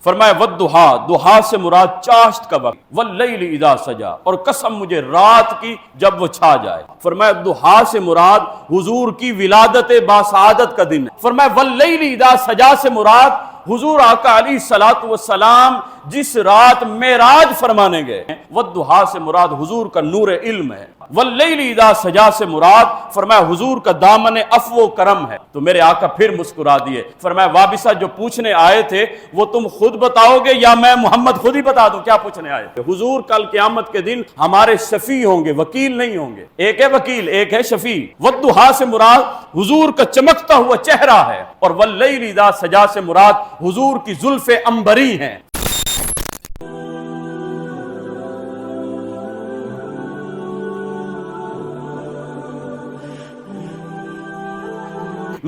فرمایا والضحا، دحا سے مراد چاشت کا وقت، واللیل اذا سجا، اور قسم مجھے رات کی جب وہ چھا جائے۔ فرمایا دحا سے مراد حضور کی ولادت باسعادت کا دن ہے۔ فرمایا واللیل اذا سجا سے مراد حضور آقا علیہ الصلوۃ والسلام جس رات معراج فرمانے گئے ہیں، والضحا سے مراد حضور کا نور علم ہے، واللیل اذا سجا سے مراد فرمایا حضور کا دامن عفو و کرم ہے۔ تو میرے آقا پھر مسکرا دیے، فرمایا وابسہ جو پوچھنے آئے تھے وہ تم خود بتاؤ گے یا میں محمد خود ہی بتا دوں کیا پوچھنے آئے تھے؟ حضور کل قیامت کے دن ہمارے شفیع ہوں گے، وکیل نہیں ہوں گے۔ ایک ہے وکیل، ایک ہے شفیع۔ والضحا سے مراد حضور کا چمکتا ہوا چہرہ ہے، اور واللیل اذا سجا سے مراد حضور کی زلف عنبری ہیں۔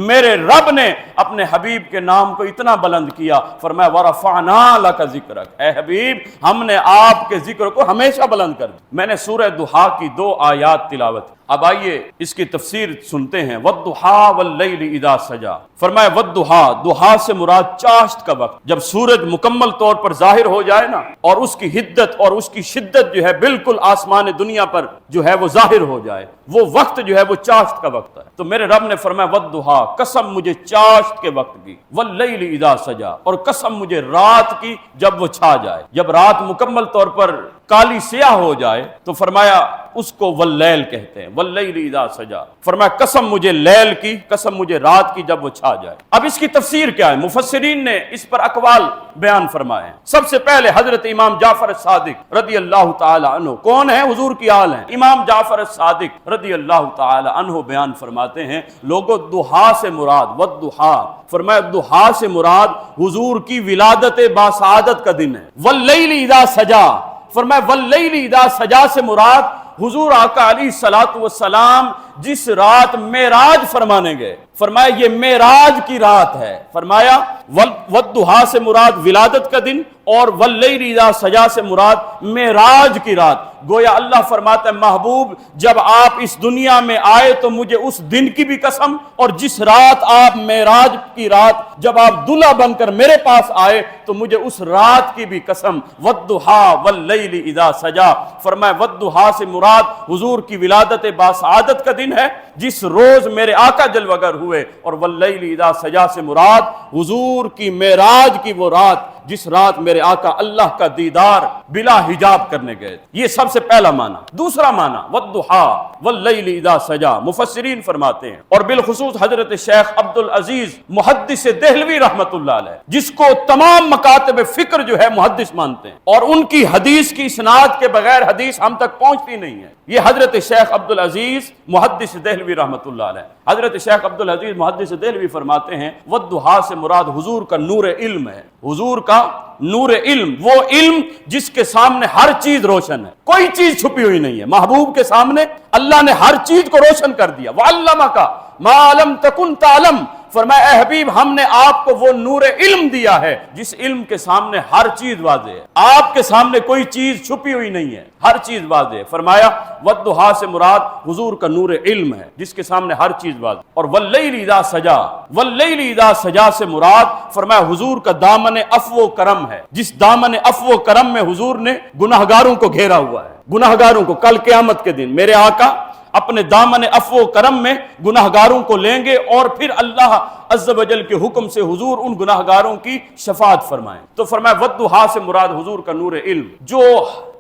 میرے رب نے اپنے حبیب کے نام کو اتنا بلند کیا، فرمایا وَرَفَعْنَا لَكَ ذِكْرَكَ، اے حبیب ہم نے آپ کے ذکر کو ہمیشہ بلند کر دیا۔ میں نے سورہ ضحیٰ کی 2 آیات تلاوت۔ اب آئیے اس کی تفسیر سنتے ہیں۔ وَالضُّحَىٰ وَاللَّيْلِ إِذَا سَجَىٰ، فرمایا وَالضُّحَىٰ، ضحیٰ سے مراد چاشت کا وقت، جب سورج مکمل طور پر ظاہر ہو جائے نا، اور اس کی حدت اور اس کی شدت جو ہے بالکل آسمان دنیا پر جو ہے وہ ظاہر ہو جائے، وہ وقت جو ہے وہ چاشت کا وقت ہے۔ تو میرے رب نے فرمایا وَالضُّحَىٰ، قسم مجھے چاشت کے وقت کی، وَاللَّيْلِ إِذَا سَجَىٰ، اور قسم مجھے رات کی جب وہ چھا جائے، جب رات مکمل طور پر کالی سیاہ ہو جائے تو فرمایا اس کو واللیل کہتے ہیں، واللیل اذا سجا۔ فرمایا قسم مجھے لیل کی، قسم مجھے رات کی جب وہ چھا جائے۔ اب اس کی تفسیر کیا ہے؟ مفسرین نے اس پر اقوال بیان فرمائے ہیں۔ سب سے پہلے حضرت امام جعفر الصادق رضی اللہ تعالی عنہ، کون ہے؟ حضور کی آل ہیں، امام جعفر الصادق رضی اللہ تعالی عنہ بیان فرماتے ہیں، لوگوں ضحیٰ سے مراد والضحیٰ، فرمایا ضحیٰ سے مراد حضور کی ولادت باسعادت کا دن ہے۔ واللیل اذا سجا، فرمایا واللیل اذا سجا سے مراد حضور آقا علیہ الصلوۃ والسلام جس رات معراج فرمانے گئے، فرمایا یہ معراج کی رات ہے۔ فرمایا والضحیٰ سے مراد ولادت کا دن، اور واللیل اذا سجا سے مراد معراج کی رات۔ گویا اللہ فرماتا ہے محبوب جب آپ اس دنیا میں آئے تو مجھے اس دن کی بھی قسم، اور جس رات آپ معراج کی رات جب آپ دلہا بن کر میرے پاس آئے تو مجھے اس رات کی بھی قسم۔ والضحیٰ واللیل اذا سجا، فرمایا والضحیٰ سے مراد حضور کی ولادت باسعادت کا دن ہے جس روز میرے آقا جلوگر ہوئے، اور واللیل اذا سجا سے مراد حضور کی معراج کی وہ رات جس رات میرے آقا اللہ کا دیدار بلا حجاب کرنے گئے۔ یہ سب سے پہلا معنی۔ دوسرا معنی والضحیٰ واللیل اذا سجا، مفسرین فرماتے ہیں، اور بالخصوص حضرت شیخ عبدالعزیز محدث دہلوی رحمت اللہ علیہ، جس کو تمام مکاتب فکر جو ہے محدث مانتے ہیں، اور ان کی حدیث کی اسناد کے بغیر حدیث ہم تک پہنچتی نہیں ہے۔ یہ حضرت شیخ عبدالعزیز محدث دہلوی رحمت اللہ علیہ، حضرت شیخ عبدالعزیز محدث دہلوی فرماتے ہیں والضحیٰ سے مراد حضور کا نور علم ہے، حضور کا نور علم، وہ علم جس کے سامنے ہر چیز روشن ہے، کوئی چیز چھپی ہوئی نہیں ہے۔ محبوب کے سامنے اللہ نے ہر چیز کو روشن کر دیا۔ وَعَلَّمَكَ مَا لَمْ تَكُنْ تَعْلَمْ، فرمایا اے حبیب ہم نے آپ کو وہ نور علم دیا ہے جس علم کے سامنے ہر چیز واضح ہے، آپ کے سامنے کوئی چیز چھپی ہوئی نہیں ہے، ہر چیز واضح ہے۔ فرمایا والضحیٰ سے مراد حضور کا نور علم ہے جس کے سامنے ہر چیز واضح، اور واللیل اذا سجا، واللیل اذا سجا سے مراد فرمایا حضور کا دامن عفو و کرم ہے، جس دامن عفو و کرم میں حضور نے گناہگاروں کو گھیرا ہوا ہے، گناہگاروں کو۔ کل قیامت کے دن میرے آقا اپنے دامن عفو و کرم میں گناہگاروں کو لیں گے، اور پھر اللہ عز و جل کے حکم سے حضور ان گناہگاروں کی شفاعت فرمائیں۔ تو فرمایا والضحیٰ سے مراد حضور کا نور علم، جو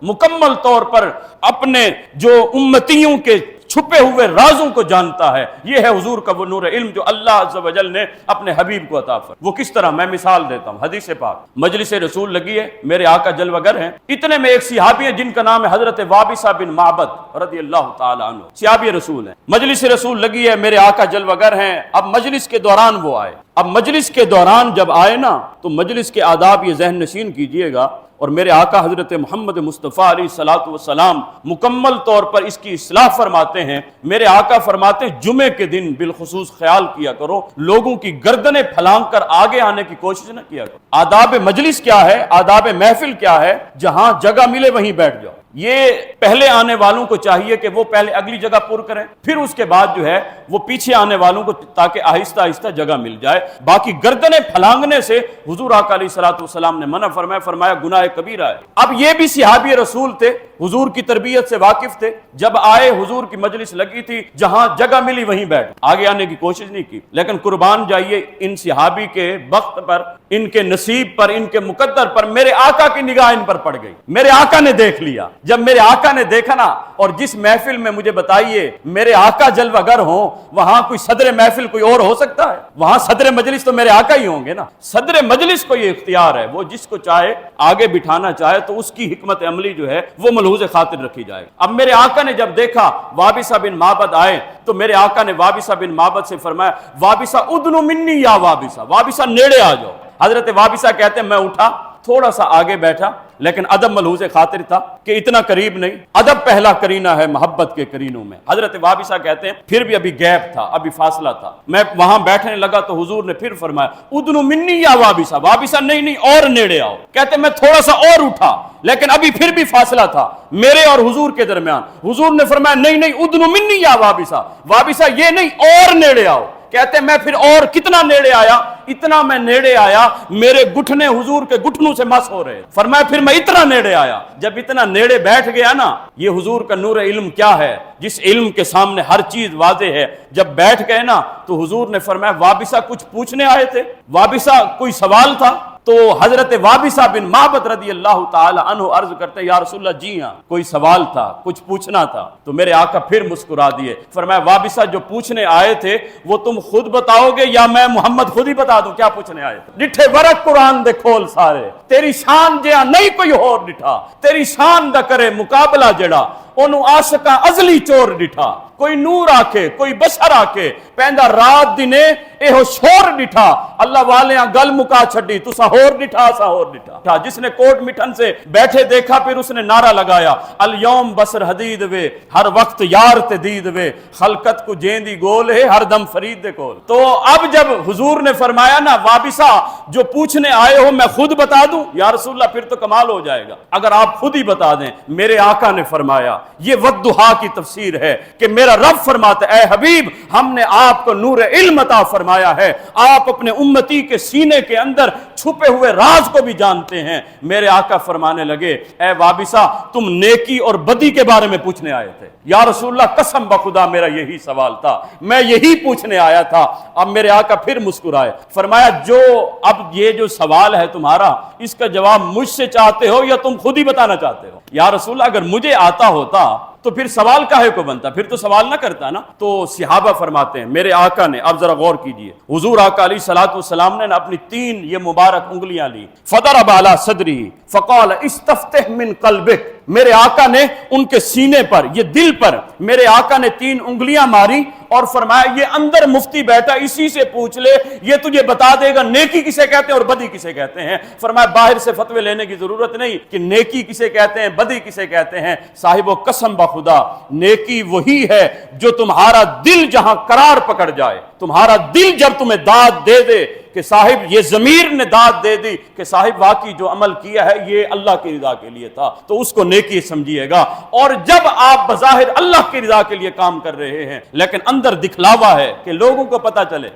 مکمل طور پر اپنے جو امتیوں کے چھپے ہوئے رازوں کو جانتا ہے، یہ ہے حضور کا وہ نور علم جو اللہ عز و جل نے اپنے حبیب کو عطا فرمایا۔ وہ کس طرح؟ میں مثال دیتا ہوں، حدیث پاک، مجلس رسول لگی ہے، میرے آقا جلوگر ہیں، اتنے میں ایک صحابی ہے جن کا نام ہے حضرت وابسہ بن معبد رضی اللہ تعالی عنہ، صحابی رسول ہیں، مجلس رسول لگی ہے، میرے آقا جلوگر ہیں۔ اب مجلس کے دوران وہ آئے، اب مجلس کے دوران جب آئے نا تو مجلس کے آداب یہ ذہن نشین کیجئے گا، اور میرے آقا حضرت محمد مصطفیٰ علیہ الصلوۃ والسلام مکمل طور پر اس کی اصلاح فرماتے ہیں۔ میرے آقا فرماتے ہیں جمعے کے دن بالخصوص خیال کیا کرو، لوگوں کی گردنیں پھلانگ کر آگے آنے کی کوشش نہ کیا کرو۔ آداب مجلس کیا ہے، آداب محفل کیا ہے؟ جہاں جگہ ملے وہیں بیٹھ جاؤ۔ یہ پہلے آنے والوں کو چاہیے کہ وہ پہلے اگلی جگہ پر کریں، پھر اس کے بعد جو ہے وہ پیچھے آنے والوں کو، تاکہ آہستہ آہستہ جگہ مل جائے۔ باقی گردنیں پھلانگنے سے حضور آقا علیہ الصلوۃ والسلام نے منع فرمایا گناہ کبیرہ ہے۔ اب یہ بھی صحابی رسول تھے، حضور کی تربیت سے واقف تھے، جب آئے حضور کی مجلس لگی تھی، جہاں جگہ ملی وہیں بیٹھ، آگے آنے کی کوشش نہیں کی۔ لیکن قربان جائیے ان صحابی کے وقت پر، ان کے نصیب پر، ان کے مقدر پر میرے آقا کی نگاہ ان پر پڑ گئی، میرے آقا نے دیکھ لیا۔ جب میرے آقا نے دیکھا نا، اور جس محفل میں مجھے بتائیے میرے آقا جلوہ گر ہوں، وہاں کوئی صدر محفل کوئی اور ہو سکتا ہے؟ وہاں صدر مجلس تو میرے آقا ہی ہوں گے نا۔ صدر مجلس کو یہ اختیار ہے، وہ جس کو چاہے آگے بٹھانا چاہے تو اس کی حکمت عملی جو ہے وہ ملحوظ خاطر رکھی جائے۔ اب میرے آقا نے جب دیکھا وابصہ بن معبد آئے تو میرے آقا نے وابصہ بن معبد سے فرمایا وابصہ ادنو منی یا وابصہ، وابصہ نیڑے آ جاؤ۔ حضرت وابصہ کہتے ہیں میں اٹھا، تھوڑا سا آگے بیٹھا، لیکن ادب ملحوظ خاطر تھا کہ اتنا قریب نہیں، ادب پہلا کرینہ ہے محبت کے کرینوں میں۔ حضرت وابصہ کہتے ہیں پھر بھی ابھی گیپ تھا، ابھی فاصلہ تھا، میں وہاں بیٹھنے لگا تو حضور نے پھر فرمایا ادنو منی یا وابصہ، وابصہ نہیں اور نیڑے آؤ۔ کہتے میں تھوڑا سا اور اٹھا، لیکن ابھی پھر بھی فاصلہ تھا میرے اور حضور کے درمیان۔ حضور نے فرمایا نہیں ادنو منی یا وابصہ، وابصہ یہ نہیں اور نیڑے آؤ۔ کہتے ہیں میں پھر اور کتنا نیڑے آیا، اتنا میں نیڑے آیا میرے گھٹنے حضور کے گھٹنوں سے مس ہو رہے۔ فرمایا پھر میں اتنا نیڑے آیا، جب اتنا نیڑے بیٹھ گیا نا، یہ حضور کا نور علم کیا ہے، جس علم کے سامنے ہر چیز واضح ہے۔ جب بیٹھ گئے نا تو حضور نے فرمایا وابصہ کچھ پوچھنے آئے تھے؟ وابصہ کوئی سوال تھا؟ تو حضرت وابصہ بن معبد رضی اللہ تعالی عنہ عرض کرتے یا رسول اللہ جی ہاں کوئی سوال تھا، کچھ پوچھنا تھا۔ تو میرے آقا پھر مسکرا دیے، فرمایا وابصہ جو پوچھنے آئے تھے وہ تم خود بتاؤ گے یا میں محمد خود ہی بتا دوں کیا پوچھنے آئے تھے؟ ڈٹھے ورق قرآن دے کھول سارے، تیری شان جہاں نہیں کوئی اور ڈٹھا، تیری شان دا کرے مقابلہ جڑا انہوں عاشقاں ازلی چور ڈٹھا۔ کوئی نور آکے کوئی بشر آکے پہندا رات دینے ایہو شور ڈٹھا، اللہ والیاں گل مکا چھڈی تو سہور ڈٹھا سہور ڈٹھا۔ جس نے کوٹ مٹھن سے بیٹھے دیکھا پھر اس نے نعرہ لگایا الیوم بسر حدید وے، ہر وقت یار تے دید وے، خلقت کو جیندی گول ہے ہر دم فرید دے کول۔ تو اب جب حضور نے فرمایا نا وابصہ جو پوچھنے آئے ہو میں خود بتا دوں، یا رسول اللہ پھر تو کمال ہو جائے گا اگر آپ خود ہی بتا دیں۔ میرے آقا نے فرمایا یہ والضحیٰ کی تفسیر ہے کہ میرا رب فرماتا ہے اے حبیب ہم نے آپ کو نور علم عطا فرمایا ہے، آپ اپنے امتی کے سینے کے اندر چھپے ہوئے راز کو بھی جانتے ہیں۔ میرے آقا فرمانے لگے اے وابصہ تم نیکی اور بدی کے بارے میں پوچھنے آئے تھے؟ یا رسول اللہ قسم بخدا میرا یہی سوال تھا، میں یہی پوچھنے آیا تھا۔ اب میرے آقا پھر مسکرائے، فرمایا جو اب یہ جو سوال ہے تمہارا اس کا جواب مجھ سے چاہتے ہو یا تم خود ہی بتانا چاہتے ہو؟ یا رسول اللہ اگر مجھے آتا ہوتا تو پھر سوال کاہے کو بنتا، پھر تو سوال نہ کرتا نا۔ تو صحابہ فرماتے ہیں میرے آقا نے، اب ذرا غور کیجئے، حضور آقا علیہ الصلوۃ والسلام نے اپنی 3 یہ مبارک انگلیاں لی، فضرب علی صدری فقال استفتح من قلبک، میرے آقا نے ان کے سینے پر، یہ دل پر میرے آقا نے 3 انگلیاں ماری اور فرمایا یہ اندر مفتی بیٹھا اسی سے پوچھ لے، یہ تجھے بتا دے گا نیکی کسے کہتے ہیں اور بدی کسے کہتے ہیں۔ فرمایا باہر سے فتوے لینے کی ضرورت نہیں کہ نیکی کسے کہتے ہیں بدی کسے کہتے ہیں، صاحب و قسم بخدا نیکی وہی ہے جو تمہارا دل جہاں قرار پکڑ جائے، تمہارا دل جب تمہیں داد دے دے کہ صاحب یہ ضمیر نے داد دے دی کہ صاحب واقعی جو عمل کیا ہے یہ اللہ کی رضا کے لیے تھا، تو اس کو نیکی سمجھیے گا۔ اور جب آپ بظاہر اللہ کی رضا کے لیے کام کر رہے ہیں لیکن اندر دکھلاوا ہے کہ لوگوں کو پتہ چلے،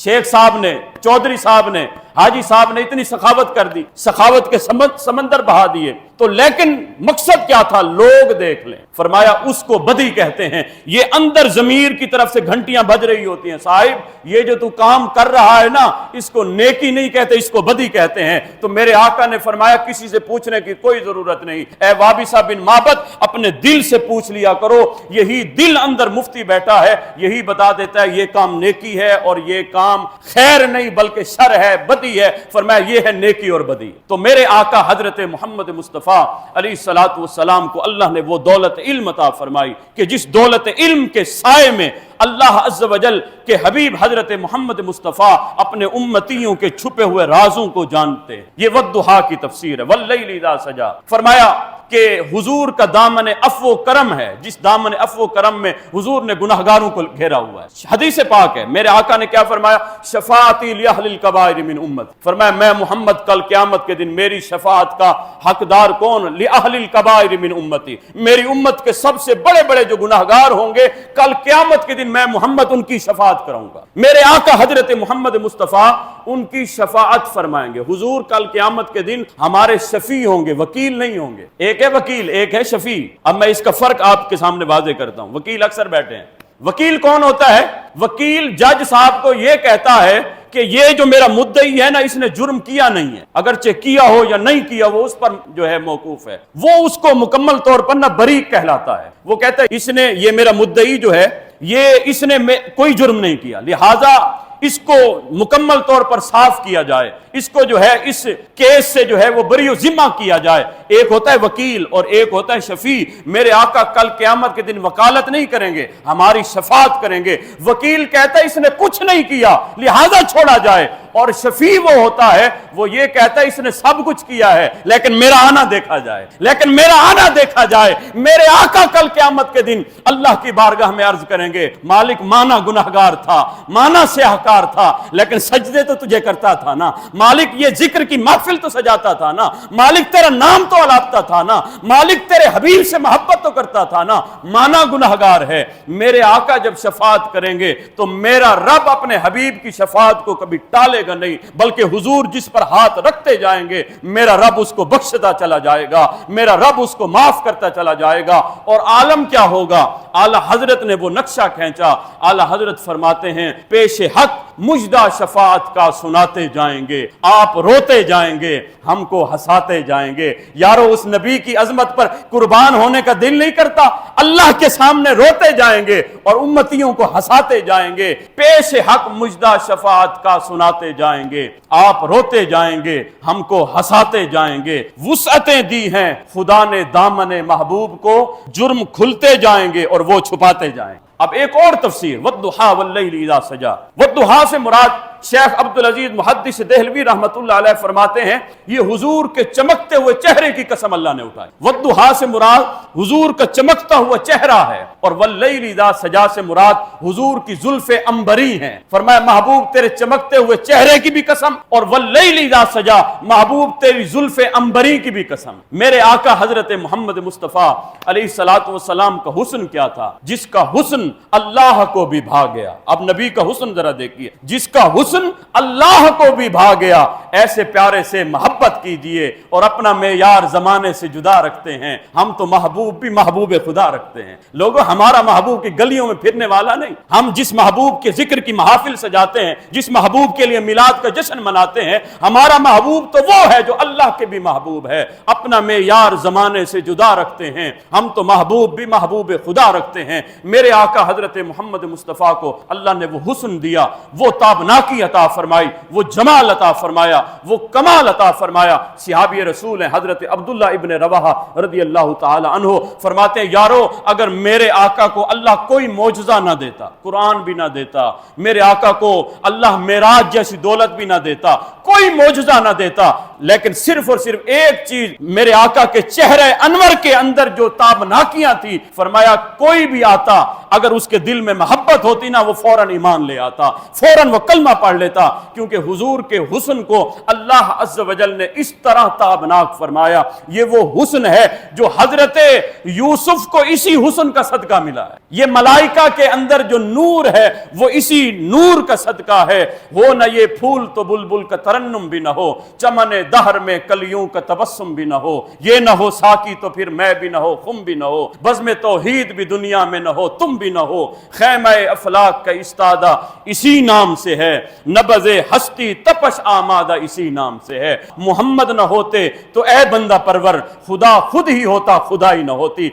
شیخ صاحب نے، چودھری صاحب نے، حاجی صاحب نے اتنی سخاوت کر دی، سخاوت کے سمندر بہا دیے، تو لیکن مقصد کیا تھا؟ لوگ دیکھ لیں۔ فرمایا اس کو بدی کہتے ہیں، یہ اندر ضمیر کی طرف سے گھنٹیاں بج رہی ہوتی ہیں، صاحب یہ جو تو کام کر رہا ہے نا اس کو نیکی نہیں کہتے، اس کو بدی کہتے ہیں۔ تو میرے آقا نے فرمایا کسی سے پوچھنے کی کوئی ضرورت نہیں، اے وابصہ بن معبد اپنے دل سے پوچھ لیا کرو، یہی دل اندر مفتی بیٹھا ہے، یہی بتا دیتا ہے یہ کام نیکی ہے اور یہ کام خیر نہیں بلکہ شر ہے، بدی ہے۔ فرمایا یہ ہے نیکی اور بدی۔ تو میرے آقا حضرت محمد مصطفیٰ علیہ الصلوۃ والسلام کو اللہ نے وہ دولت علم عطا فرمائی کہ جس دولت علم کے سائے میں اللہ عز و جل کے حبیب حضرت محمد مصطفیٰ اپنے امتیوں کے چھپے ہوئے رازوں کو جانتے ہیں۔ یہ والضحیٰ کی تفسیر ہے، واللیل اذا سجا۔ فرمایا کہ حضور کا دامن عفو و کرم ہے، جس دامن عفو و کرم میں حضور نے گناہگاروں کو گھیرا ہوا ہے۔ حدیث پاک ہے، میرے آقا نے کیا فرمایا؟ شفاعتی لأہل الکبائر من امت، فرمایا میں محمد کل قیامت کے دن میری شفاعت کا حقدار کون؟ لأہل الکبائر من امتی، میری امت کے سب سے بڑے بڑے جو گناہگار ہوں گے کل قیامت کے دن میں محمد ان کی شفاعت کروں گا۔ میرے آقا حضرت محمد مصطفیٰ ان کی شفاعت فرمائیں گے۔ حضور کل قیامت کے دن ہمارے شفیع ہوں گے، وکیل نہیں ہوں گے۔ ایک ہے وکیل، ایک ہے شفیع۔ اب میں اس کا فرق آپ کے سامنے واضح کرتا ہوں۔ وکیل اکثر بیٹھے ہیں۔ وکیل کون ہوتا ہے؟ وکیل جج صاحب کو یہ کہتا ہے کہ یہ جو میرا مدعی ہے نا، اس نے جرم کیا نہیں ہے، اگرچہ کیا ہو یا نہیں کیا وہ اس پر جو ہے موقوف ہے، وہ اس کو مکمل طور پر نہ بری کہلاتا ہے۔ وہ کہتا ہے اس نے، یہ میرا مدعی جو ہے، یہ اس نے کوئی جرم نہیں کیا، لہذا اس کو مکمل طور پر صاف کیا جائے، اس کو جو ہے اس کیس سے جو ہے وہ بری و ذمہ کیا جائے۔ ایک ہوتا ہے وکیل اور ایک ہوتا ہے شفیع۔ میرے آقا کل قیامت کے دن وکالت نہیں کریں گے، ہماری شفاعت کریں گے۔ وکیل کہتا ہے اس نے کچھ نہیں کیا لہذا چھوڑا جائے، اور شفیع وہ ہوتا ہے وہ یہ کہتا ہے اس نے سب کچھ کیا ہے لیکن میرا آنا دیکھا جائے، لیکن میرا آنا دیکھا جائے۔ میرے آقا کل قیامت کے دن اللہ کی بارگاہ میں عرض کریں گے، مالک مانا گناہگار تھا، مانا سیاہکار تھا، لیکن سجدے تو تجھے کرتا تھا نا، مالک یہ ذکر کی محفل تو سجاتا تھا نا، مالک تیرا نام تو الاپتا تھا نا، مالک تیرے حبیب سے محبت تو کرتا تھا نا، مانا گناہگار ہے۔ میرے آقا جب شفاعت کریں گے تو میرا رب اپنے حبیب کی شفاعت کو کبھی ٹالے گا نہیں، بلکہ حضور جس پر ہاتھ رکھتے جائیں گے میرا رب اس کو بخشتا چلا جائے گا، میرا رب اس کو معاف کرتا چلا جائے گا۔ اور عالم کیا ہوگا؟ اعلی حضرت نے وہ نقشہ کھینچا۔ اعلی حضرت فرماتے ہیں پیش حق مجدہ شفاعت کا سناتے جائیں گے، آپ روتے جائیں گے، ہم کو ہنساتے جائیں گے۔ یارو اس نبی کی عظمت پر قربان ہونے کا دل نہیں کرتا؟ اللہ کے سامنے روتے جائیں گے اور امتیوں کو ہنساتے جائیں گے۔ پیش حق مجدہ شفاعت کا سناتے جائیں گے، آپ روتے جائیں گے، ہم کو ہنساتے جائیں گے۔ وسعتیں دی ہیں خدا نے دامن محبوب کو، جرم کھلتے جائیں گے اور وہ چھپاتے جائیں گے۔ اب ایک اور تفسیر، والضحیٰ واللیل اذا سجا، والضحیٰ سے مراد شیخ عبدالعزیز محدث دہلوی رحمۃ اللہ علیہ فرماتے ہیں یہ حضور کے چمکتے ہوئے چہرے کی قسم اللہ نے اٹھائی۔ والضحیٰ سے مراد حضور کا چمکتا ہوا چہرہ ہے، اور واللیل اذا سجا سے مراد حضور کی زلف عنبری ہیں۔ فرمایا محبوب تیرے چمکتے ہوئے چہرے کی بھی قسم، اور واللیل اذا سجا محبوب تیری زلف عنبری کی بھی قسم۔ میرے آقا حضرت محمد مصطفیٰ علیہ الصلوۃ والسلام کا حسن کیا تھا؟ جس کا حسن اللہ کو بھی بھا گیا۔ اب نبی کا حسن ذرا دیکھیے، جس کا حسن اللہ کو بھی بھا گیا، ایسے پیارے سے محبت کیجئے، اور اپنا معیار زمانے سے جدا رکھتے ہیں۔ ہم تو محبوب بھی محبوب خدا رکھتے ہیں۔ لوگوں ہمارا محبوب کی گلیوں میں پھرنے والا نہیں، ہم جس محبوب کے ذکر کی محافل سجاتے ہیں، جس محبوب کے لیے میلاد کا جشن مناتے ہیں، ہمارا محبوب تو وہ ہے جو اللہ کے بھی محبوب ہے۔ اپنا معیار زمانے سے جدا رکھتے ہیں، ہم تو محبوب بھی محبوب خدا رکھتے ہیں۔ میرے آقا حضرت محمد مصطفیٰ کو اللہ نے وہ حسن دیا، وہ تابناکی عطا فرمائی، وہ جمال عطا فرمایا، وہ کمال عطا فرمایا۔ صحابی رسول ہیں حضرت عبداللہ ابن رواحہ رضی اللہ تعالی عنہ فرماتے ہیں یارو اگر میرے آقا کو اللہ کوئی معجزہ نہ دیتا، قرآن بھی نہ دیتا، میرے آقا کو اللہ معراج جیسی دولت بھی نہ دیتا، کوئی معجزہ نہ دیتا، لیکن صرف اور صرف ایک چیز میرے آقا کے چہرے انور کے اندر جو تابناکیاں تھی، فرمایا کوئی بھی آتا اگر اس کے دل میں محبت ہوتی نا وہ فوراً ایمان لے آتا، فوراً وہ کلمہ پڑھ لیتا، کیونکہ حضور کے حسن کو اللہ عز و جل نے اس طرح تابناک فرمایا۔ یہ وہ حسن ہے جو حضرت یوسف کو اسی حسن کا صدقہ ملا ہے۔ یہ ملائکہ کے اندر جو نور ہے وہ اسی نور کا صدقہ ہے۔ ہو نہ یہ پھول تو بلبل کا ترنم بھی نہ ہو، چمن دہر میں کلیوں کا تبسم بھی نہ ہو، یہ نہ ہو ساقی تو پھر میں بھی نہ ہو، خم بھی نہ ہو، بزم توحید بھی دنیا میں نہ ہو، تم بھی نہ ہو، خیمہ افلاک کا استادہ اسی نام سے ہے، نبض ہستی تپش آمادہ اسی نام سے ہے۔ محمد نہ ہوتے تو اے بندہ پرور خدا خود ہی ہوتا، خدا ہی نہ ہوتی۔